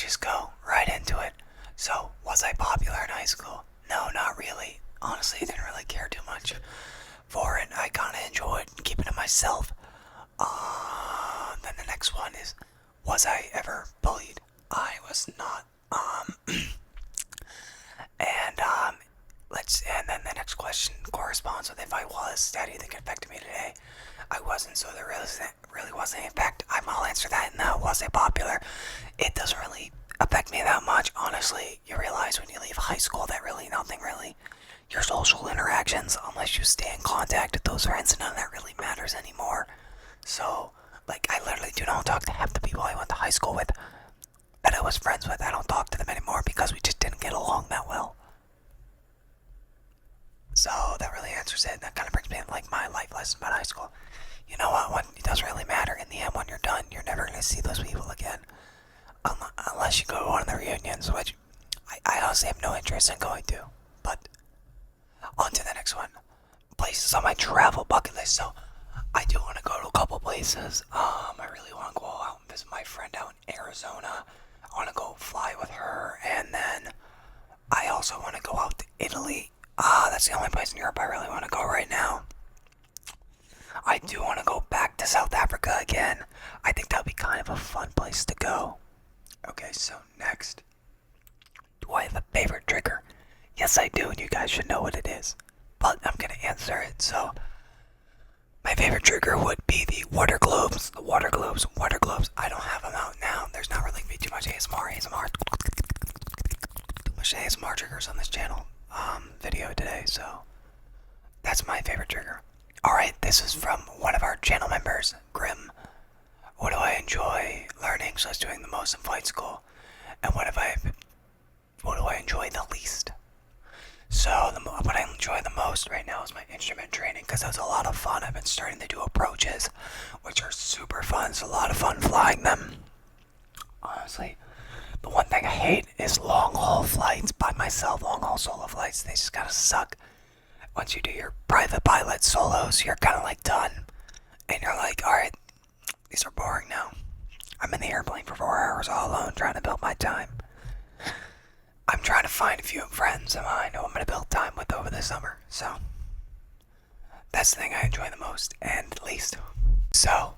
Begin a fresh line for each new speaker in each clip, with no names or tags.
let's just go right into it. So, was I popular in high school? No, not really. Honestly, I didn't really care too much for it. I kind of enjoyed keeping to myself. Then the next one is, was I ever bullied? I was not. And and then the next question corresponds with if I was. How do you think it affected me today? I wasn't, so there really wasn't an effect. I'll answer that. No, was I popular? It doesn't really affect me that much, honestly. You realize when you leave high school that really nothing really, your social interactions, unless you stay in contact with those friends, none of that really matters anymore. So, like, I literally do not talk to half the people I went to high school with that I was friends with. I don't talk to them anymore because we just didn't get along that well. So that really answers it. That kind of brings me to like my life lesson about high school. You know what? It doesn't really matter. In the end, when you're done, you're never going to see those people again. Unless you go to one of the reunions, which I honestly have no interest in going to. But on to the next one. Places on my travel bucket list. So I do want to go to a couple places. I really want to go out and visit my friend out in Arizona. I want to go fly with her, and then I also want to go out to Italy. That's the only place in Europe I really want to go right now. I do want to go back to South Africa again. I think that would be kind of a fun place to go. Okay, so next. Do I have a favorite trigger? Yes, I do, and you guys should know what it is. But I'm going to answer it, so my favorite trigger would be the water globes. The water globes. I don't have them out now. There's not really going to be too much ASMR. Too much ASMR triggers on this channel video today, so that's my favorite trigger. Alright, this is from one of our channel members, Grim. What do I enjoy learning? So I was doing the most in flight school. And what do I enjoy the least? So what I enjoy the most right now is my instrument training, because that's a lot of fun. I've been starting to do approaches, which are super fun. It's a lot of fun flying them. Honestly, the one thing I hate is long haul flights by myself, long haul solo flights. They just gotta suck. Once you do your private pilot solos, you're kind of like done. And you're like, alright, these are boring now. I'm in the airplane for 4 hours all alone trying to build my time. I'm trying to find a few friends that I know I'm going to build time with over the summer. So, that's the thing I enjoy the most and least. So,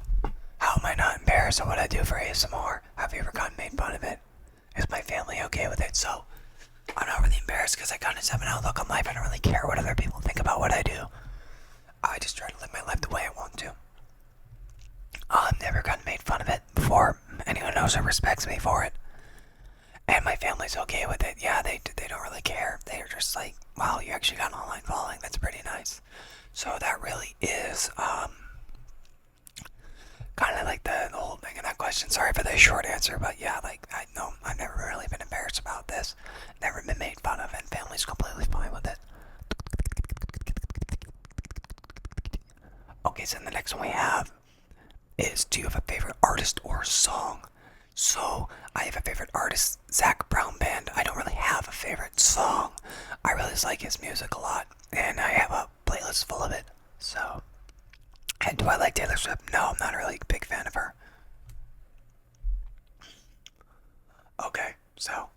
how am I not embarrassed of what I do for ASMR? Have you ever gotten made fun of it? Is my family okay with it? So, I'm not really embarrassed because I kind of just have an outlook on life. I don't really care what other people think about what I do. I just try to live my life the way I want to. I've never gotten made fun of it before. Anyone knows or respects me for it. And my family's okay with it. Yeah, they don't really care. They're just like, wow, you actually got an online following. That's pretty nice. So that really is kind of like the whole thing in that question. Sorry for the short answer, but yeah, like I know I've never really been embarrassed about this. Never been made fun of, and family's completely fine with it. Okay, so the next one we have is, do you have a favorite artist or song? So, I have a favorite artist, Zach Brown Band. I don't really have a favorite song. I really just like his music a lot, and I have a playlist full of it. So, and do I like Taylor Swift? No, I'm not really a big fan of her. Okay, so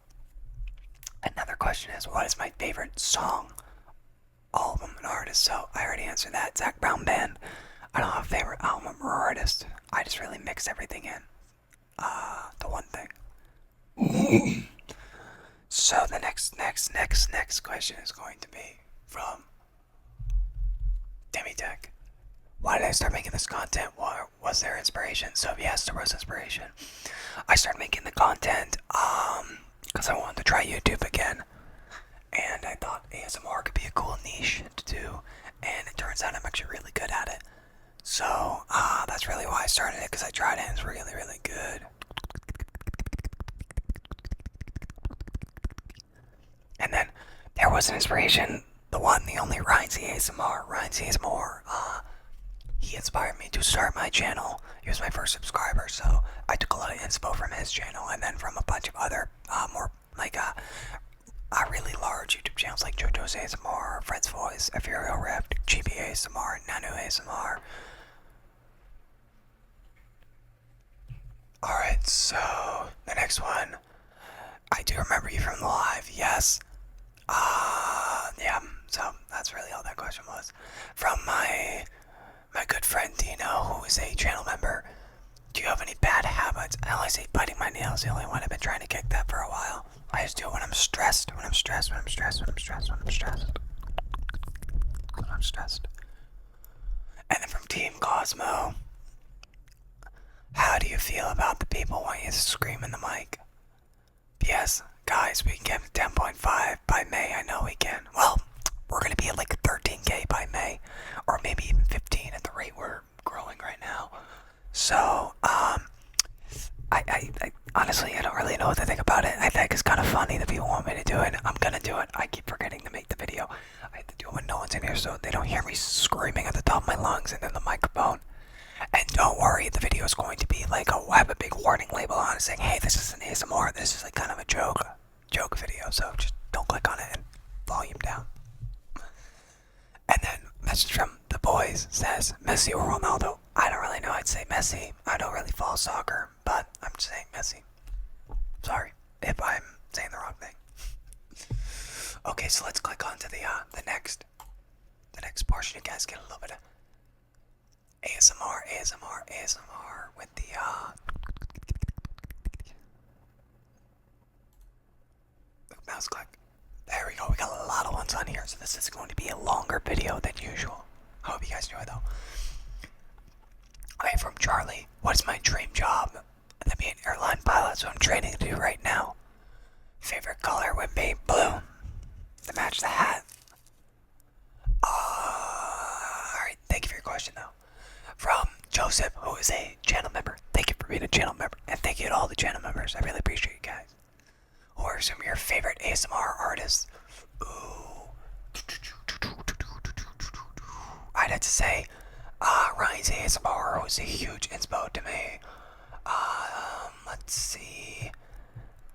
another question is, what is my favorite song? All of them an artist, so I already answered that. Zach Brown Band. I don't have a favorite album or artist. I just really mix everything in. The one thing. So the next question is going to be from Demitech. Why did I start making this content? Was there inspiration? So yes, there was inspiration. I started making the content because I wanted to try YouTube again, and I thought ASMR could be a cool niche to do, and it turns out I'm actually really good at it. So that's really why I started it, because I tried it and it's really, really good. And then there was an inspiration, the one, the only Ryan C. ASMR. Ryan C. ASMR, he inspired me to start my channel. He was my first subscriber, so I took a lot of inspo from his channel, and then from a bunch of other more like really large YouTube channels like JoJo's ASMR, Fred's Voice, Ethereal Rift, GB ASMR, Nano ASMR. Alright, so the next one. I do remember you from the live, yes. Yeah, so that's really all that question was. From my good friend Dino, who is a channel member. Do you have any bad habits? I always say biting my nails, the only one. I've been trying to kick that for a while. I just do it when I'm stressed, when I'm stressed, when I'm stressed, when I'm stressed, when I'm stressed. When I'm stressed. And then from Team Cosmo, how do you feel about the people wanting you to scream in the mic? Yes, guys, we can get 10.5 by May. I know we can. Well, we're going to be at like 13K by May, or maybe even 15 at the rate we're growing right now. So, I honestly, I don't really know what to think about it. I think it's kind of funny that people want me to do it. I'm gonna do it. I keep forgetting to make the video. I have to do it when no one's in here so they don't hear me screaming at the top of my lungs and in the microphone. And don't worry, the video is going to be like, I have a big warning label on it saying, hey, this is an ASMR. This is like kind of a joke video. So just don't click on it and volume down. And then message from the boys says, Messi or Ronaldo? I don't really know. I'd say Messi. I don't really follow soccer, but I'm just saying Messi. Sorry if I'm saying the wrong thing. Okay, so let's click on to the next portion. You guys get a little bit of ASMR with the mouse click. There we go. We got a lot of ones on here, so this is going to be a longer video than usual. I hope you guys enjoy though. Okay, from Charlie. What is my dream job? To be an airline pilot, so I'm training to do right now. Favorite color would be blue. To match the hat. Alright, thank you for your question though. From Joseph, who is a channel member. Thank you for being a channel member. And thank you to all the channel members. I really appreciate you guys. Who are some of your favorite ASMR artists? Ooh. I'd have to say, Ryan's ASMR was a huge inspo to me. Let's see.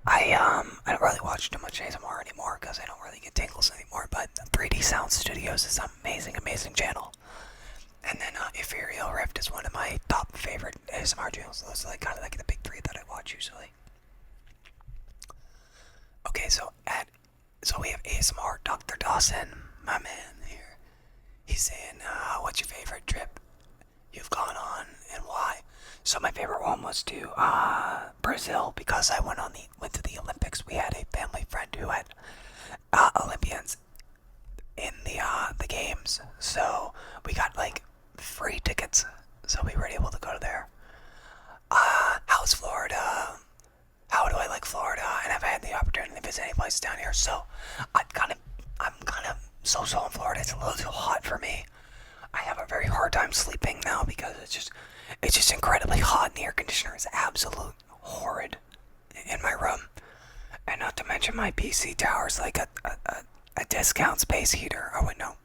I don't really watch too much ASMR anymore because I don't really get tingles anymore, but 3D Sound Studios is an amazing channel. And then Ethereal Rift is one of my top favorite ASMR channels. Those are like kind of like the big three that I watch usually. Okay, so we have ASMR Dr. Dawson, my man here. He's saying, what's your favorite trip you've gone on and why? So my favorite one was to Brazil because I went to the Olympics. We had a family friend who had Olympians in the games, so we got like free tickets, so we were able to go to there. How's Florida? How do I like Florida? And I've had the opportunity to visit any place down here, so I'm kind of so-so in Florida. It's a little too hot for me. I have a very hard time sleeping now because it's just incredibly hot, and the air conditioner is absolute horrid in my room. And not to mention my PC tower is like a discount space heater. Oh wait, no,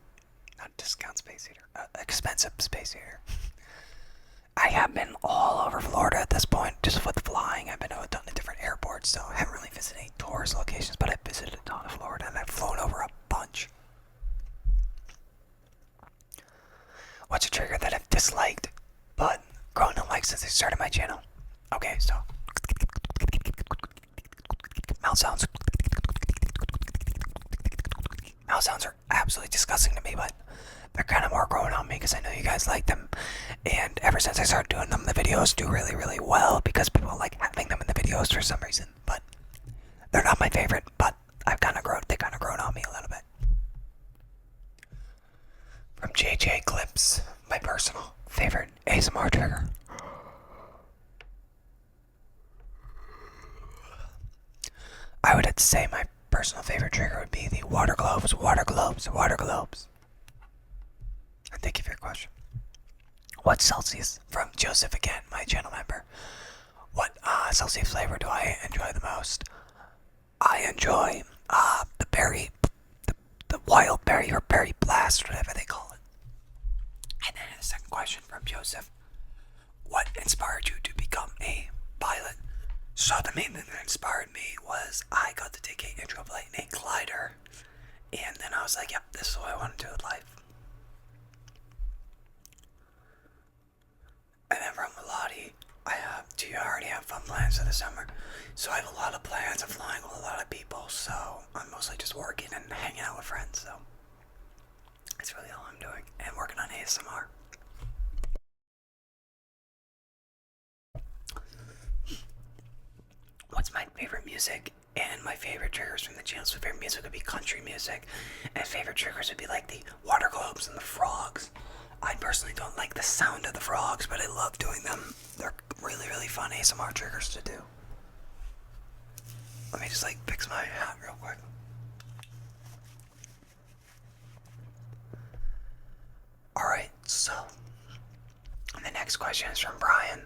not a discount space heater, expensive space heater. I have been all over Florida at this point, just with flying. I've been to a ton of different airports, so I haven't really visited any tourist locations, but I've visited a ton of Florida, and I've flown over a bunch. What's a trigger that I've disliked, but grown to like since I started my channel? Okay, so mouth sounds. Mouth sounds are absolutely disgusting to me, but they're kind of more growing on me because I know you guys like them. And ever since I started doing them, the videos do really well because people like having them in the videos for some reason. But they're not my favorite, but they kind of grown on me a little bit. From JJ Clips, my personal favorite ASMR trigger. I would have to say my personal favorite trigger would be the water globes. And thank you for your question. What's Celsius? From Joseph again, my channel member. What Celsius flavor do I enjoy the most? I enjoy the berry, the wild berry or berry blast, whatever they call it. And then the second question from Joseph. What inspired you to become a pilot? So the main thing that inspired me was I got to take an intro flight in a glider. And then I was like, yep, this is what I want to do with life. And then from Melody, do you already have fun plans for the summer? So I have a lot of plans. I'm flying with a lot of people, so I'm mostly just working and hanging out with friends, so that's really all I'm doing. And working on ASMR. What's my favorite music? And my favorite triggers from the channel. So favorite music would be country music, and favorite triggers would be like the water globes and the frogs. I personally don't like the sound of the frogs, but I love doing them. They're really, really fun ASMR triggers to do. Let me just like fix my hat real quick. Alright, so the next question is from Brian.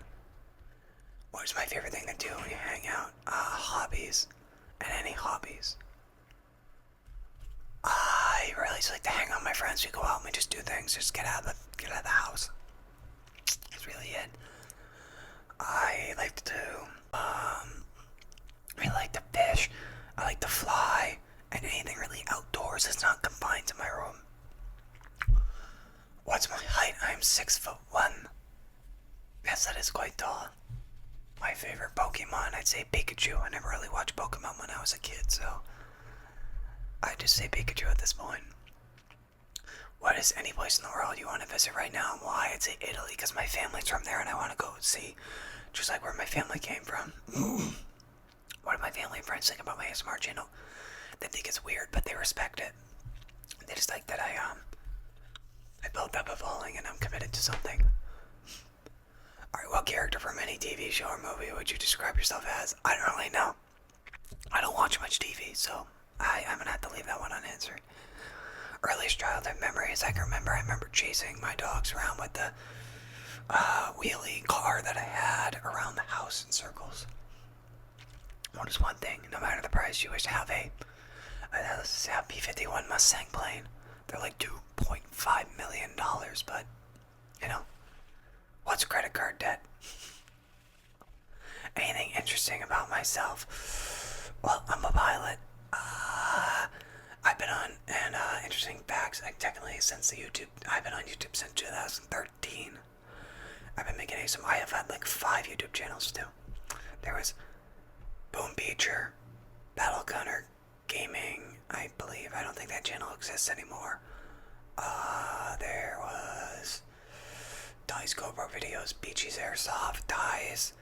What is my favorite thing to do when you hang out? Hobbies. And any hobbies. I really just like to hang out with my friends. We go out and we just do things. Just get out of the house. That's really it. I like to I like to fish. I like to fly. And anything really outdoors that's not confined to my room. What's my height? I'm 6'1". Yes, that is quite tall. My favorite Pokemon, I'd say Pikachu. I never really watched Pokemon when I was a kid, so I just say Pikachu at this point. What is any place in the world you want to visit right now and why? I'd say Italy because my family's from there and I want to go see just like where my family came from. What do my family and friends think about my ASMR channel? They think it's weird, but they respect it. They just like that I built up a following and I'm committed to something. Alright, what character from any TV show or movie would you describe yourself as? I don't really know. I don't watch much TV, so I'm gonna have to leave that one unanswered. Earliest childhood memories I can remember. I remember chasing my dogs around with the wheelie car that I had around the house in circles. What is one thing, no matter the price, you wish to have a P-51 Mustang plane? They're like $2.5 million, but, you know, what's credit card debt? Anything interesting about myself? Well, I'm a pilot. I've been on, and interesting facts, like technically since the YouTube, I've been on YouTube since 2013. I've been making some, I have had like 5 YouTube channels too. There was Boom Beacher, Battle Gunner Gaming, I believe. I don't think that channel exists anymore. There was Dice GoPro videos, Beachy's Airsoft, Dice,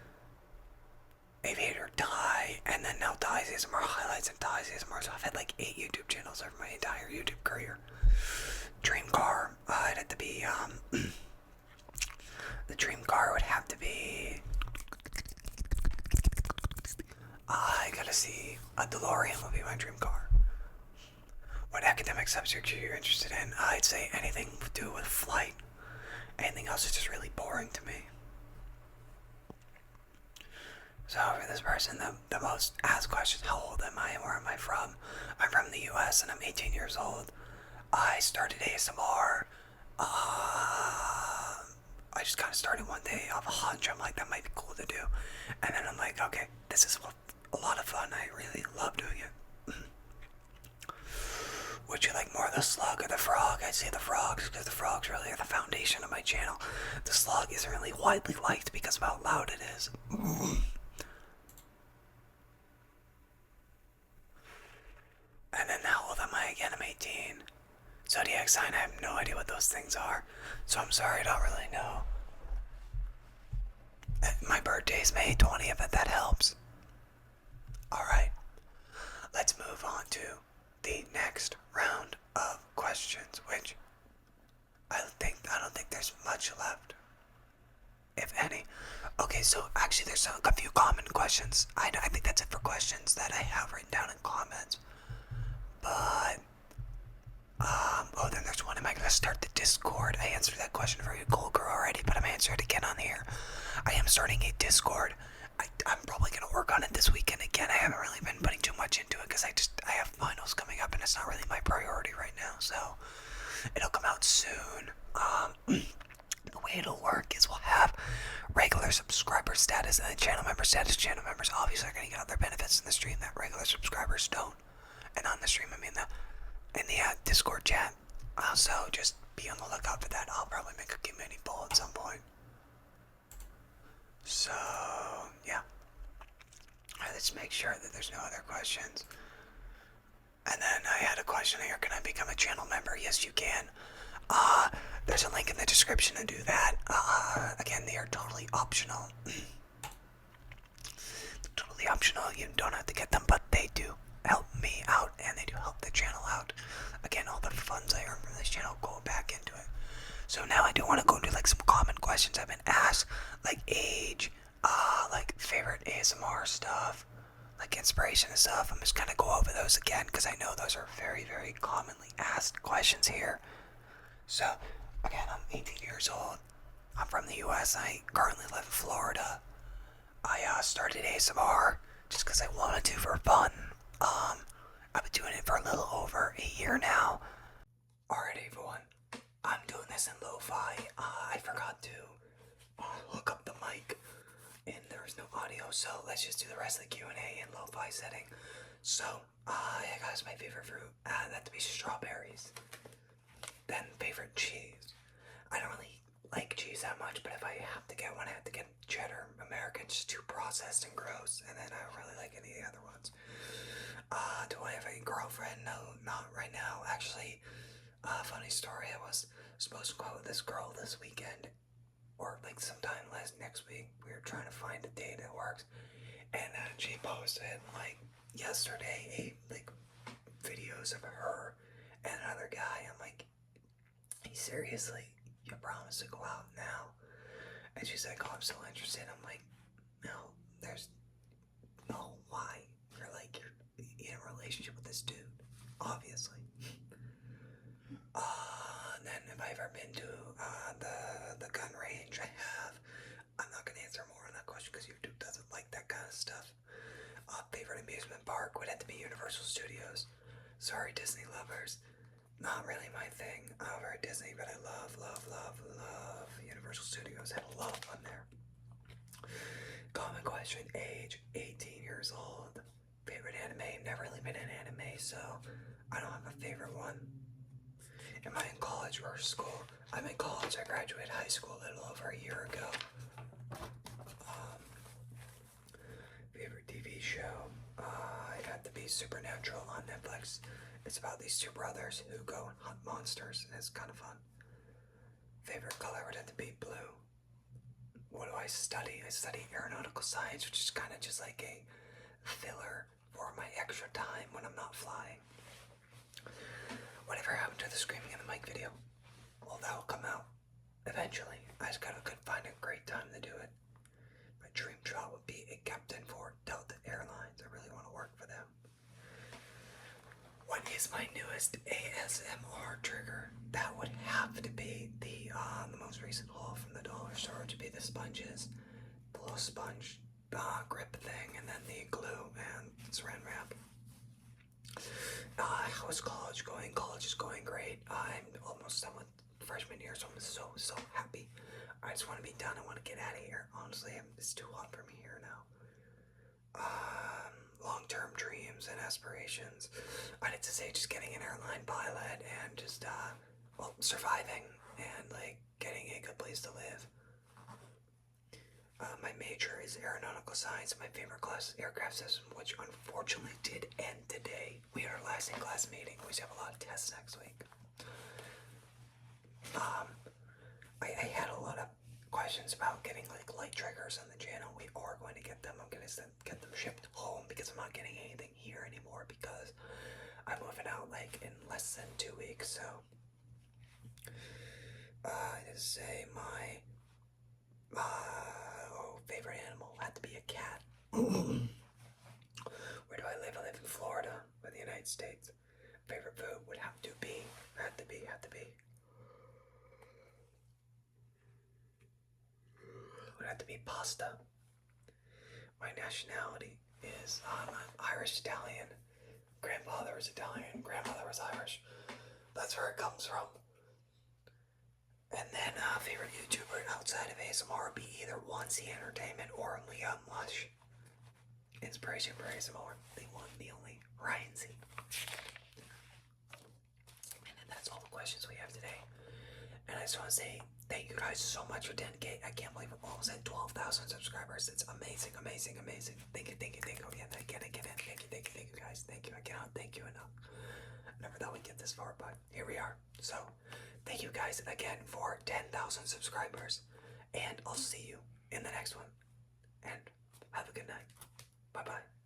Aviator Die, and then now Dice ASMR highlights and Dice ASMR. So I've had like 8 YouTube channels over my entire YouTube career. Dream car, it'd have to be, the dream car would have to be, I gotta see, a DeLorean would be my dream car. What academic subject are you interested in? I'd say anything to do with flight. Anything else is just really boring to me. So for this person, the most asked questions, how old am I and where am I from? I'm from the US and I'm 18 years old. I started ASMR. I just kind of started one day off a hunch. I'm like, that might be cool to do. And then I'm like, okay, this is a lot of fun. I really love doing it. Would you like more of the slug or the frog? I'd say the frogs, because the frogs really are the foundation of my channel. The slug isn't really widely liked because of how loud it is. And then how old am I again? I'm 18. Zodiac sign, I have no idea what those things are. So I'm sorry, I don't really know. My birthday is May 20th, if that helps. Alright, let's move on to the next round of questions, which I don't think there's much left, if any. Okay, so actually there's a few common questions. I think that's it for questions that I have written down in comments. But oh, then there's one. Am I gonna start the Discord? I answered that question for you, cool girl, already, but I'm answering it again on here. I am starting a Discord. I'm probably gonna work on it this weekend again. I haven't really been putting too much into it because I have finals coming up and it's not really my priority right now. So it'll come out soon. The way it'll work is we'll have regular subscriber status and then channel member status. Channel members obviously are gonna get other benefits in the stream that regular subscribers don't. And on the stream, I mean in the Discord chat. So just be on the lookout for that. I'll probably make a community poll at some point. So yeah. Let's make sure that there's no other questions. And then I had a question here, can I become a channel member? Yes, you can. There's a link in the description to do that. Again, they are totally optional. Totally optional, you don't have to get them, but they do help me out, and they do help the channel out. Again, all the funds I earn from this channel go back into it. So now I do want to go into like some common questions I've been asked, like age, like favorite ASMR stuff, like inspiration and stuff. I'm just gonna go over those again because I know those are very, very commonly asked questions here. So, again, I'm 18 years old. I'm from the US. I currently live in Florida. I started ASMR just because I wanted to for fun. I've been doing it for a little over a year now. Alright, everyone. I'm doing this in lo-fi. I forgot to hook up the mic, and there was no audio, so let's just do the rest of the Q&A in lo-fi setting. So, yeah, guys, my favorite fruit, that to be strawberries. Then favorite cheese. I don't really like cheese that much, but if I have to get one, I have to get cheddar. American, just too processed and gross, and then I don't really like any of the other ones. Do I have a girlfriend? No, not right now. Actually, funny story, I was supposed to go out with this girl this weekend, or like sometime next week. We were trying to find a date that works, and she posted like yesterday like videos of her and another guy. I'm like, seriously, you promised to go out now? And she's like, oh, I'm still interested. I'm like, no, there's no, why? You're in a relationship with this dude, obviously. Then have I ever been to the gun range? I have. I'm not gonna answer more on that question because YouTube doesn't like that kind of stuff. Favorite amusement park would have to be Universal Studios. Sorry, Disney lovers. Not really my thing. Over at Disney, but I love Universal Studios. Had a lot of fun there. Common question, age, 18 years old. Favorite anime, never really been in anime, so I don't have a favorite one. Am I in college or school? I'm in college. I graduated high school a little over a year ago. Favorite TV show? It had to be Supernatural on Netflix. It's about these two brothers who go and hunt monsters, and it's kind of fun. Favorite color would have to be blue. What do I study? I study aeronautical science, which is kind of just like a filler for my extra time when I'm not flying. Whatever happened to the screaming in the mic video? Well, that will come out eventually. I just gotta find a great time to do it. My dream job would be a captain for Delta Airlines. I really want to work for them. What is my newest ASMR trigger? That would have to be the most recent haul from the dollar store, which would be the sponges, the little sponge grip thing, and then the glue and saran wrap. How is college going? College is going great. I'm almost done with freshman year, so I'm so happy. I just want to be done. I want to get out of here. Honestly, it's too hot for me here now. Long-term dreams and aspirations. I'd have to say just getting an airline pilot and just, surviving and, like, getting a good place to live. My major is aeronautical science. My favorite class is aircraft system, which unfortunately did end today. We had our last in-class meeting. We have a lot of tests next week. I had a lot of questions about getting like light triggers on the channel. We are going to get them. I'm going to get them shipped home because I'm not getting anything here anymore because I'm moving out like in less than 2 weeks. So I just say my favorite animal had to be a cat. Where do I live? I live in Florida, in the United States. Favorite food would have to be, would have to be pasta. My nationality is I'm Irish Italian. Grandfather was Italian, grandmother was Irish. That's where it comes from. And then favorite YouTuber outside of ASMR would be either Onesie Entertainment or Leon Lush. Inspiration for ASMR, the one, the only, Ryan Z. And then that's all the questions we have today. And I just want to say Thank you guys so much for 10K. I can't believe we're almost at 12,000 subscribers. It's amazing, amazing, amazing. Thank you again. Thank you guys. Thank you. I cannot thank you enough. I never thought we'd get this far, but here we are. So, thank you guys again for 10,000 subscribers. And I'll see you in the next one. And have a good night. Bye bye.